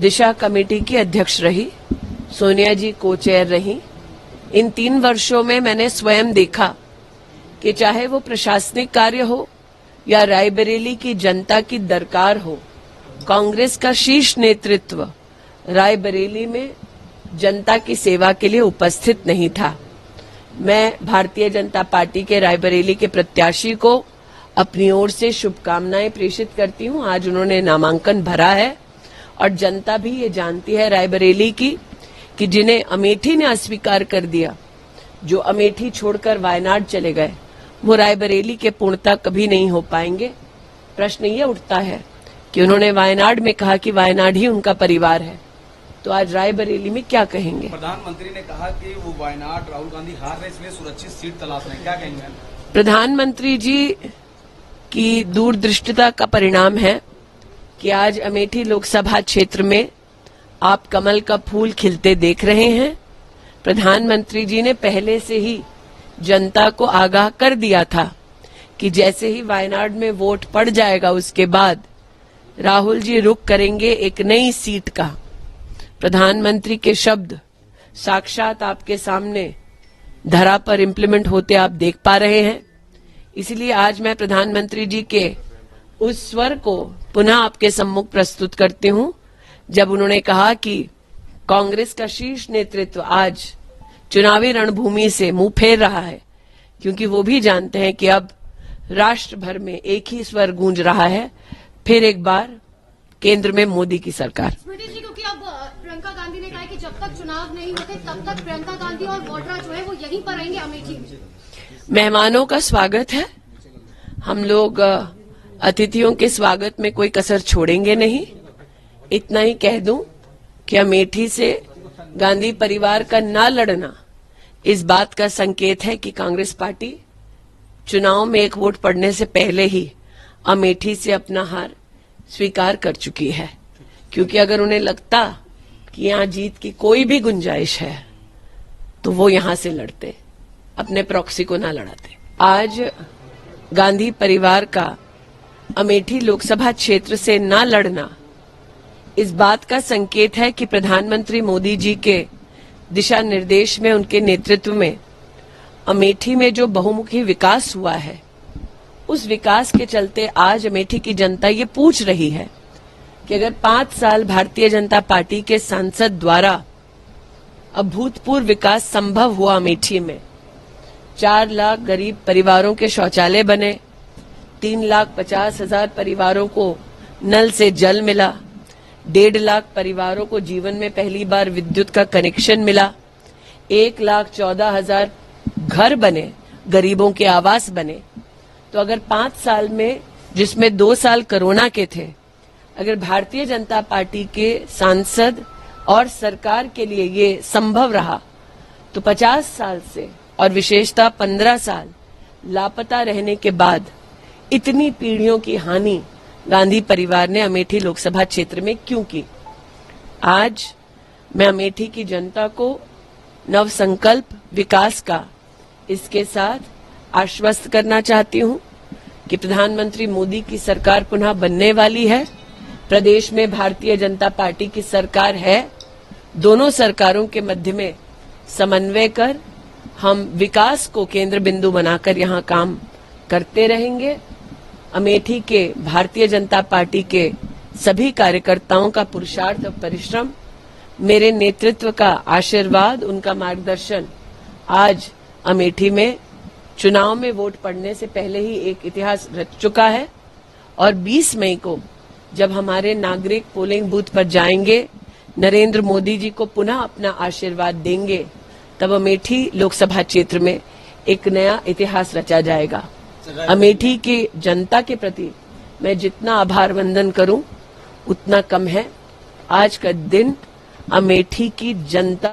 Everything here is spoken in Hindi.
दिशा कमेटी की अध्यक्ष रही, सोनिया जी को चेयर रही। इन 3 वर्षों में मैंने स्वयं देखा कि चाहे वो प्रशासनिक कार्य हो या रायबरेली की जनता की दरकार हो, कांग्रेस का शीर्ष नेतृत्व रायबरेली में जनता की सेवा के लिए उपस्थित नहीं था। मैं भारतीय जनता पार्टी के रायबरेली के प्रत्याशी को अपनी ओर से शुभकामनाएं प्रेषित करती हूं। आज उन्होंने नामांकन भरा है और जनता भी ये जानती है रायबरेली की कि जिन्हें अमेठी ने अस्वीकार कर दिया, जो अमेठी छोड़कर वायनाड चले गए, वो रायबरेली के पूर्णता कभी नहीं हो पाएंगे। प्रश्न ये उठता है कि उन्होंने वायनाड में कहा कि वायनाड ही उनका परिवार है, तो आज रायबरेली में क्या कहेंगे? प्रधानमंत्री ने कहा कि वो वायनाड राहुल गांधी हार रहे, इसलिए सुरक्षित सीट तलाश रहे हैं, क्या कहेंगे? प्रधानमंत्री जी की दूरदृष्टिता का परिणाम है कि आज अमेठी लोकसभा क्षेत्र में आप कमल का फूल खिलते देख रहे हैं। प्रधानमंत्री जी ने पहले से ही जनता को आगाह कर दिया था कि जैसे ही वायनाड में वोट पड़ जाएगा उसके बाद राहुल जी रुख करेंगे एक नई सीट का। प्रधानमंत्री के शब्द साक्षात आपके सामने धरा पर इम्प्लीमेंट होते आप देख पा रहे हैं। इसलिए आज मैं प्रधानमंत्री जी के उस स्वर को पुनः आपके सम्मुख प्रस्तुत करती हूं जब उन्होंने कहा कि कांग्रेस का शीर्ष नेतृत्व आज चुनावी रणभूमि से मुंह फेर रहा है, क्योंकि वो भी जानते हैं कि अब राष्ट्र भर में एक ही स्वर गूंज रहा है, फिर एक बार केंद्र में मोदी की सरकार। स्मृति जी, क्योंकि अब प्रियंका गांधी ने कहा है कि जब तक चुनाव नहीं होते तब तक प्रियंका गांधी और वाड्रा जो है वो यहीं पर रहेंगे अमेठी में। मेहमानों का स्वागत है, हम लोग अतिथियों के स्वागत में कोई कसर छोड़ेंगे नहीं। इतना ही कह दूं कि अमेठी से गांधी परिवार का ना लड़ना इस बात का संकेत है कि कांग्रेस पार्टी चुनाव में एक वोट पड़ने से पहले ही अमेठी से अपना हार स्वीकार कर चुकी है, क्योंकि अगर उन्हें लगता कि यहां जीत की कोई भी गुंजाइश है तो वो यहां से लड़ते, अपने प्रॉक्सी को ना लड़ाते। आज गांधी परिवार का अमेठी लोकसभा क्षेत्र से ना लड़ना इस बात का संकेत है कि प्रधानमंत्री मोदी जी के दिशा निर्देश में, उनके नेतृत्व में अमेठी में जो बहुमुखी विकास हुआ है, उस विकास के चलते आज अमेठी की जनता ये पूछ रही है कि अगर 5 साल भारतीय जनता पार्टी के सांसद द्वारा अभूतपूर्व विकास संभव हुआ अमेठी में, 4 लाख गरीब परिवारों के शौचालय बने, 3,50,000 परिवारों को नल से जल मिला, 1.5 लाख परिवारों को जीवन में पहली बार विद्युत का कनेक्शन मिला, 1,14,000 घर बने, गरीबों के आवास बने, तो अगर 5 साल में, जिसमें 2 साल कोरोना के थे, अगर भारतीय जनता पार्टी के सांसद और सरकार के लिए ये संभव रहा, तो 50 साल से और विशेषतः 15 साल लापता रहने के बाद इतनी पीढ़ियों की हानि गांधी परिवार ने अमेठी लोकसभा क्षेत्र में क्यों की? आज मैं अमेठी की जनता को नव संकल्प विकास का इसके साथ आश्वस्त करना चाहती हूं कि प्रधानमंत्री मोदी की सरकार पुनः बनने वाली है। प्रदेश में भारतीय जनता पार्टी की सरकार है। दोनों सरकारों के मध्य में समन्वय कर हम विकास को केंद्र बिंदु बनाकर यहां काम करते रहेंगे। अमेठी के भारतीय जनता पार्टी के सभी कार्यकर्ताओं का पुरुषार्थ और परिश्रम, मेरे नेतृत्व का आशीर्वाद, उनका मार्गदर्शन आज अमेठी में चुनाव में वोट पड़ने से पहले ही एक इतिहास रच चुका है। और 20 मई को जब हमारे नागरिक पोलिंग बूथ पर जाएंगे, नरेंद्र मोदी जी को पुनः अपना आशीर्वाद देंगे, तब अमेठी लोकसभा क्षेत्र में एक नया इतिहास रचा जाएगा। अमेठी की जनता के प्रति मैं जितना आभार वंदन करूं उतना कम है। आज का दिन अमेठी की जनता